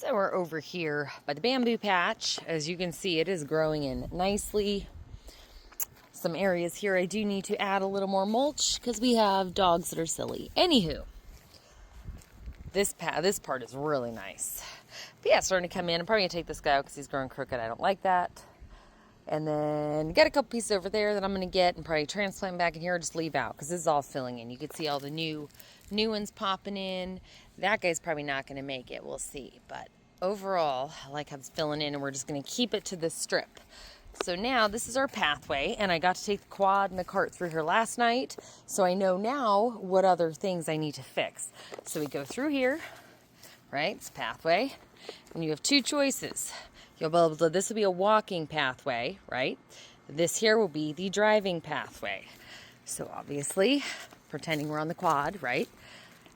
So we're over here by the bamboo patch. As you can see, it is growing in nicely. Some areas here I do need to add a little more mulch because we have dogs that are silly. Anywho, this part is really nice. But yeah, it's starting to come in. I'm probably gonna take this guy out because he's growing crooked. I don't like that. And then get a couple pieces over there that I'm gonna get and probably transplant back in here or just leave out because this is all filling in. You can see all the new ones popping in. That guy's probably not gonna make it, we'll see. But overall, I like how it's filling in, and we're just gonna keep it to this strip. So now this is our pathway, and I got to take the quad and the cart through here last night, so I know now what other things I need to fix. So we go through here, right? It's pathway, and you have two choices. You'll be able to, this will be a walking pathway, right? This here will be the driving pathway. So obviously, pretending we're on the quad, right?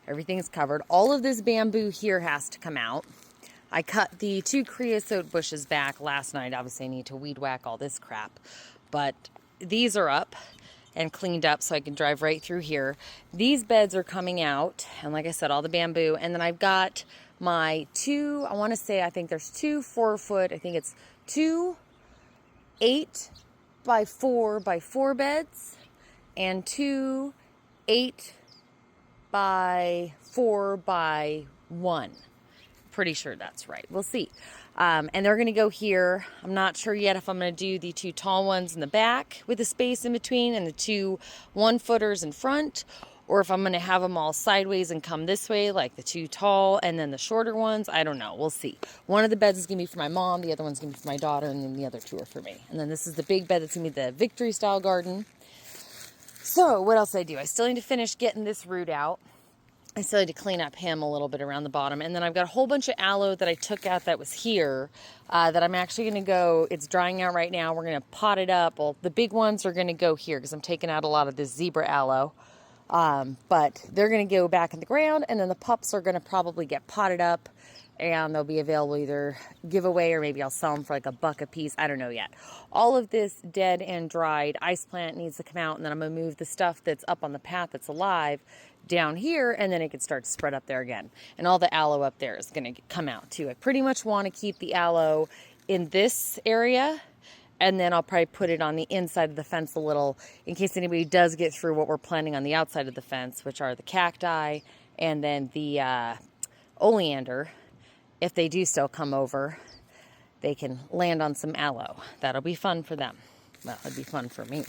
Everything's covered. All of this bamboo here has to come out. I cut the 2 creosote bushes back last night. Obviously, I need to weed whack all this crap. But these are up and cleaned up so I can drive right through here. These beds are coming out. And like I said, all the bamboo. And then I've got my 2, I want to say, I think there's 2 4-foot, I think it's 2 8 by 4 by 4 beds and 2 8 by 4 by 1. Pretty sure that's right. We'll see. And they're going to go here. I'm not sure yet if I'm going to do the 2 tall ones in the back with a space in between and the 2 1-footers in front, or if I'm going to have them all sideways and come this way, like the 2 tall and then the shorter ones. I don't know. We'll see. One of the beds is going to be for my mom. The other one's going to be for my daughter. And then the other 2 are for me. And then this is the big bed that's going to be the Victory style garden. So what else did I do? I still need to finish getting this root out. I still need to clean up him a little bit around the bottom. And then I've got a whole bunch of aloe that I took out that was here that I'm actually going to go, it's drying out right now. We're going to pot it up. Well, the big ones are going to go here because I'm taking out a lot of this zebra aloe. But they're going to go back in the ground, and then the pups are going to probably get potted up, and they'll be available either giveaway or maybe I'll sell them for like $1 a piece. I don't know yet. All of this dead and dried ice plant needs to come out, and then I'm going to move the stuff that's up on the path that's alive down here, and then it can start to spread up there again. And all the aloe up there is going to come out too. I pretty much want to keep the aloe in this area, and then I'll probably put it on the inside of the fence a little in case anybody does get through what we're planting on the outside of the fence, which are the cacti and then the oleander. If they do still come over, they can land on some aloe. That'll be fun for them. Well, it'd be fun for me.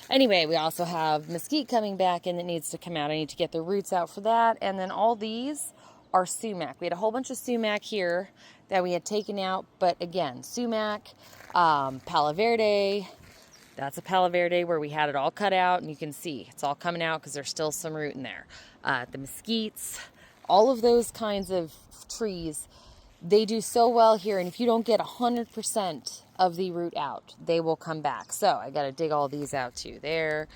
Anyway, we also have mesquite coming back in that needs to come out. I need to get the roots out for that. And then all these are sumac. We had a whole bunch of sumac here that we had taken out. But again, sumac, palo verde. That's a palo verde where we had it all cut out. And you can see it's all coming out because there's still some root in there. The mesquites, all of those kinds of trees, they do so well here. And if you don't get 100% of the root out, they will come back. So I got to dig all these out too. There,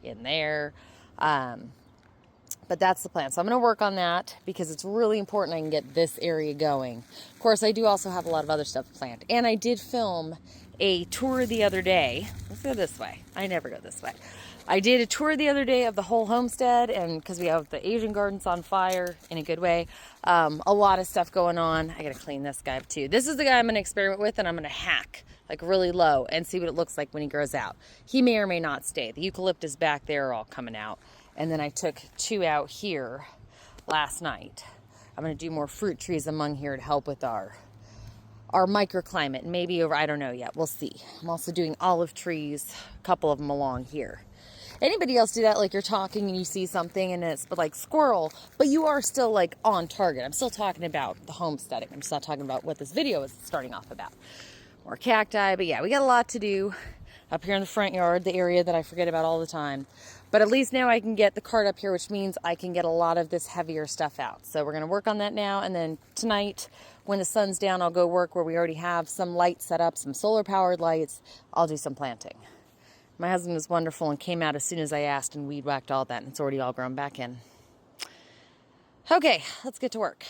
in there. But that's the plan. So I'm going to work on that because it's really important I can get this area going. Of course, I do also have a lot of other stuff planned. And I did film a tour the other day. Let's go this way. I never go this way. I did a tour the other day of the whole homestead, and because we have the Asian gardens on fire in a good way, a lot of stuff going on. I gotta clean this guy up too. This is the guy I'm gonna experiment with, and I'm gonna hack like really low and see what it looks like when he grows out. He may or may not stay. The eucalyptus back there are all coming out, and then I took 2 out here last night. I'm gonna do more fruit trees among here to help with our microclimate. Maybe over, I don't know yet. We'll see. I'm also doing olive trees, a couple of them along here. Anybody else do that? Like you're talking and you see something and it's like squirrel, but you are still like on target. I'm still talking about the homesteading. I'm just not talking about what this video is starting off about. More cacti, but yeah, we got a lot to do up here in the front yard, the area that I forget about all the time. But at least now I can get the cart up here, which means I can get a lot of this heavier stuff out. So we're going to work on that now. And then tonight, when the sun's down, I'll go work where we already have some lights set up, some solar powered lights. I'll do some planting. My husband was wonderful and came out as soon as I asked and weed whacked all that, and it's already all grown back in. Okay, let's get to work.